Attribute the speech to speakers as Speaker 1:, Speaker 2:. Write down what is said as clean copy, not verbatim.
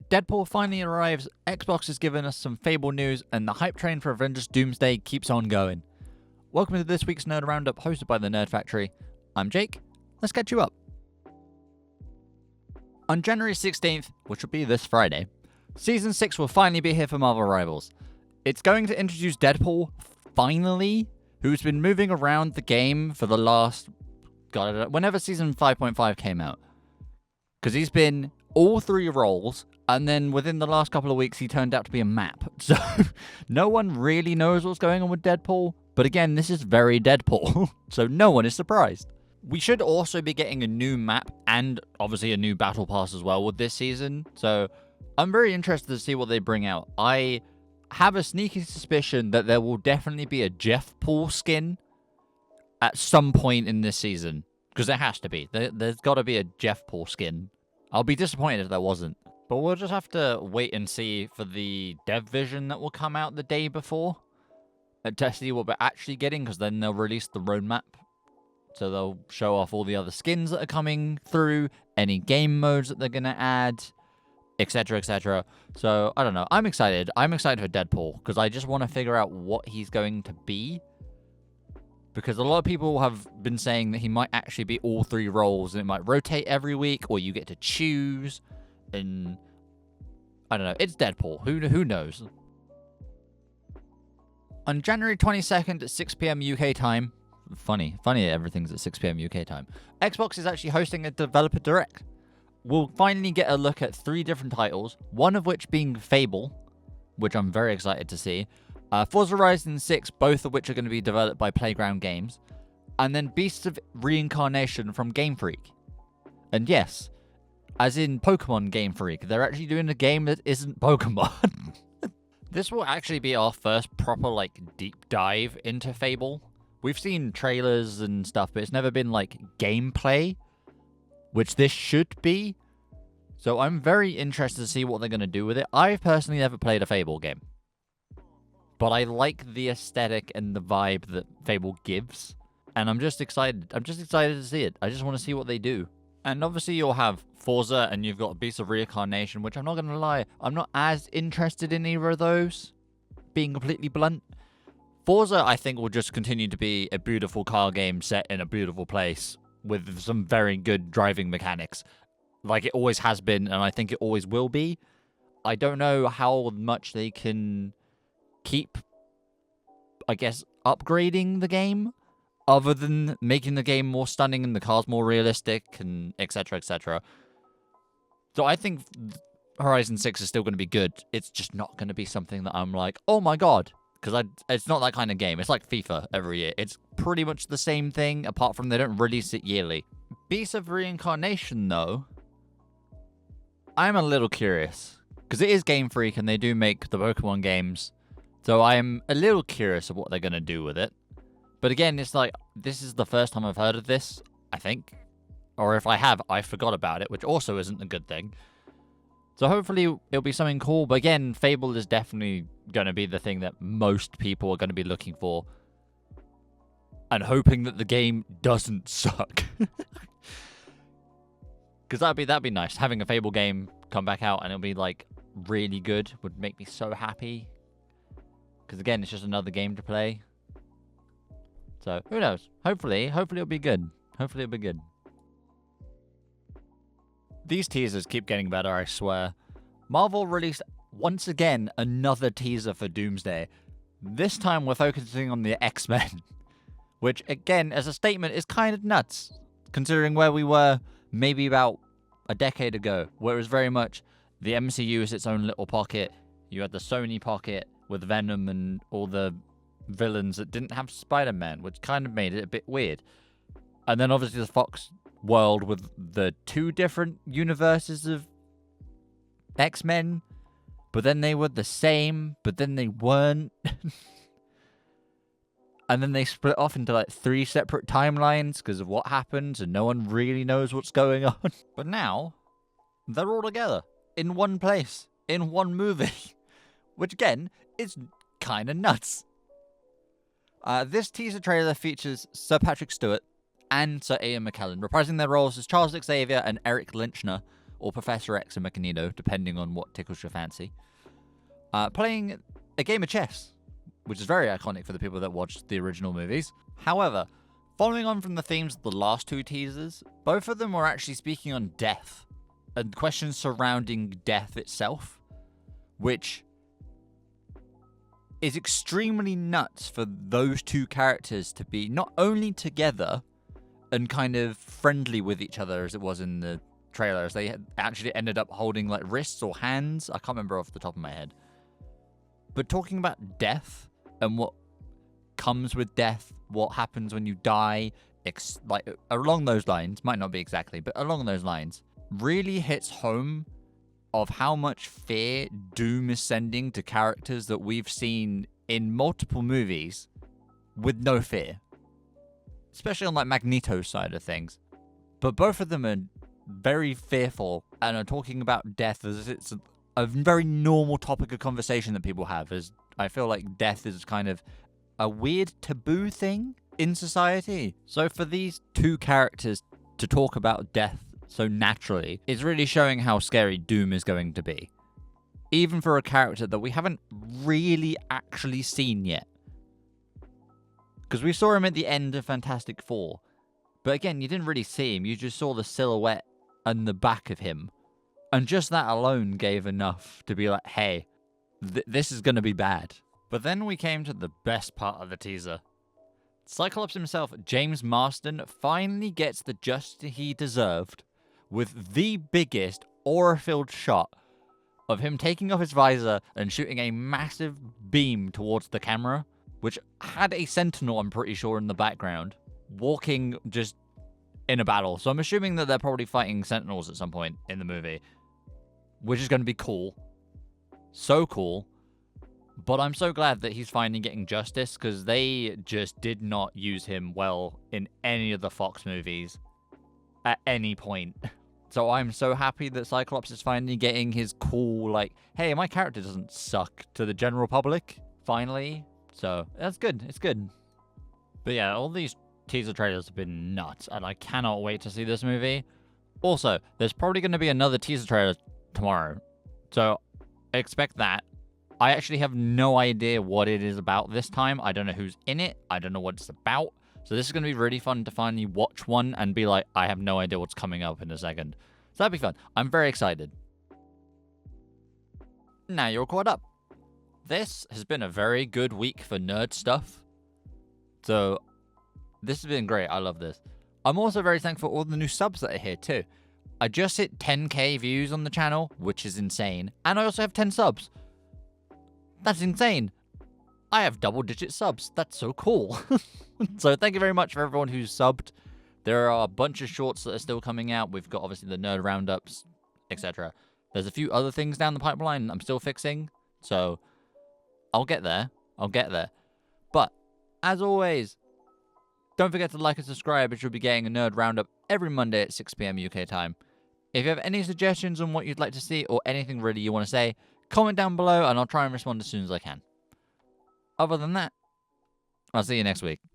Speaker 1: Deadpool finally arrives, Xbox has given us some Fable news, and the hype train for Avengers Doomsday keeps on going. Welcome to this week's Nerd Roundup, hosted by the Nerd Factory. I'm Jake. Let's catch you up. On January 16th, which will be this Friday, Season 6 will finally be here for Marvel Rivals. It's going to introduce Deadpool, finally, who's been moving around the game for the last... whenever Season 5.5 came out. Because he's been all three roles, and then within the last couple of weeks, he turned out to be a map. So, no one really knows what's going on with Deadpool. But again, this is very Deadpool, so no one is surprised. We should also be getting a new map, and obviously a new battle pass as well with this season. So, I'm very interested to see what they bring out. I have a sneaky suspicion that there will definitely be a Jeff Paul skin at some point in this season. Because there has to be. There's got to be a Jeff Paul skin. I'll be disappointed if there wasn't. But we'll just have to wait and see for the dev vision that will come out the day before. And to see what we're actually getting, because then they'll release the roadmap. So they'll show off all the other skins that are coming through, any game modes that they're going to add, etc, etc. So, I don't know. I'm excited. I'm excited for Deadpool, because I just want to figure out what he's going to be. Because a lot of people have been saying that he might actually be all three roles, and it might rotate every week, or you get to choose, and I don't know. It's Deadpool. Who knows? On January 22nd at 6 p.m. UK time, funny everything's at 6 p.m. UK time, Xbox is actually hosting a developer direct. We'll finally get a look at 3 different titles, one of which being Fable, which I'm very excited to see. Forza Horizon 6, both of which are going to be developed by Playground Games. And then Beasts of Reincarnation from Game Freak. And yes, as in Pokemon Game Freak, they're actually doing a game that isn't Pokemon. This will actually be our first proper, deep dive into Fable. We've seen trailers and stuff, but it's never been, gameplay, which this should be. So I'm very interested to see what they're going to do with it. I've personally never played a Fable game. But I like the aesthetic and the vibe that Fable gives. And I'm just excited. I'm just excited to see it. I just want to see what they do. And obviously you'll have Forza and you've got Beast of Reincarnation, which I'm not going to lie, I'm not as interested in either of those, being completely blunt. Forza, I think, will just continue to be a beautiful car game set in a beautiful place with some very good driving mechanics. Like it always has been, and I think it always will be. I don't know how much they can keep, I guess, upgrading the game, other than making the game more stunning and the cars more realistic, and etc, etc. So I think Horizon 6 is still going to be good. It's just not going to be something that I'm like, oh my god, because it's not that kind of game. It's like FIFA every year. It's pretty much the same thing, apart from they don't release it yearly. Beast of Reincarnation, though, I'm a little curious, because it is Game Freak and they do make the Pokemon games. So I'm a little curious of what they're going to do with it. But again, it's like, this is the first time I've heard of this, I think. Or if I have, I forgot about it, which also isn't a good thing. So hopefully it'll be something cool. But again, Fable is definitely going to be the thing that most people are going to be looking for. And hoping that the game doesn't suck. Because that'd be nice. Having a Fable game come back out and it'll be really good would make me so happy. Because again, it's just another game to play. So, who knows? Hopefully it'll be good. Hopefully it'll be good. These teasers keep getting better, I swear. Marvel released, once again, another teaser for Doomsday. This time we're focusing on the X-Men. Which, again, as a statement, is kind of nuts. Considering where we were maybe about a decade ago. Where it was very much, the MCU is its own little pocket. You had the Sony pocket with Venom and all the villains that didn't have Spider-Man, which kind of made it a bit weird. And then obviously the Fox world with the 2 different universes of X-Men, but then they were the same, but then they weren't. And then they split off into 3 separate timelines because of what happened, and no one really knows what's going on. But now, they're all together in one place, in one movie. Which, again, is kind of nuts. This teaser trailer features Sir Patrick Stewart and Sir Ian McKellen, reprising their roles as Charles Xavier and Eric Lynchner, or Professor X and Magneto, depending on what tickles your fancy, playing a game of chess, which is very iconic for the people that watched the original movies. However, following on from the themes of the last two teasers, both of them were actually speaking on death and questions surrounding death itself, which is extremely nuts for those two characters to be not only together and kind of friendly with each other as it was in the trailers. They actually ended up holding like wrists or hands. I can't remember off the top of my head. But talking about death and what comes with death, what happens when you die, like along those lines, might not be exactly, but along those lines, really hits home of how much fear Doom is sending to characters that we've seen in multiple movies with no fear. Especially on like Magneto's side of things. But both of them are very fearful and are talking about death as it's a very normal topic of conversation that people have, as I feel like death is kind of a weird taboo thing in society. So for these two characters to talk about death so naturally is really showing how scary Doom is going to be. Even for a character that we haven't really actually seen yet. Because we saw him at the end of Fantastic Four. But again, you didn't really see him. You just saw the silhouette and the back of him. And just that alone gave enough to be like, hey, this is going to be bad. But then we came to the best part of the teaser. Cyclops himself, James Marsden, finally gets the justice he deserved with the biggest aura-filled shot of him taking off his visor and shooting a massive beam towards the camera, which had a sentinel, I'm pretty sure, in the background, walking just in a battle. So I'm assuming that they're probably fighting sentinels at some point in the movie, which is going to be cool. So cool. But I'm so glad that he's finally getting justice, because they just did not use him well in any of the Fox movies at any point. So I'm so happy that Cyclops is finally getting his cool, like, hey, my character doesn't suck to the general public, finally. So that's good. It's good. But yeah, all these teaser trailers have been nuts, and I cannot wait to see this movie. Also, there's probably going to be another teaser trailer tomorrow. So expect that. I actually have no idea what it is about this time. I don't know who's in it. I don't know what it's about. So this is going to be really fun to finally watch one and be like, I have no idea what's coming up in a second. So that'd be fun. I'm very excited. Now you're caught up. This has been a very good week for nerd stuff. So this has been great. I love this. I'm also very thankful for all the new subs that are here too. I just hit 10k views on the channel, which is insane. And I also have 10 subs. That's insane. I have double-digit subs. That's so cool. So thank you very much for everyone who's subbed. There are a bunch of shorts that are still coming out. We've got, obviously, the nerd roundups, etc. There's a few other things down the pipeline I'm still fixing. So I'll get there. I'll get there. But, as always, don't forget to like and subscribe, as you'll be getting a nerd roundup every Monday at 6 p.m. UK time. If you have any suggestions on what you'd like to see, or anything really you want to say, comment down below and I'll try and respond as soon as I can. Other than that, I'll see you next week.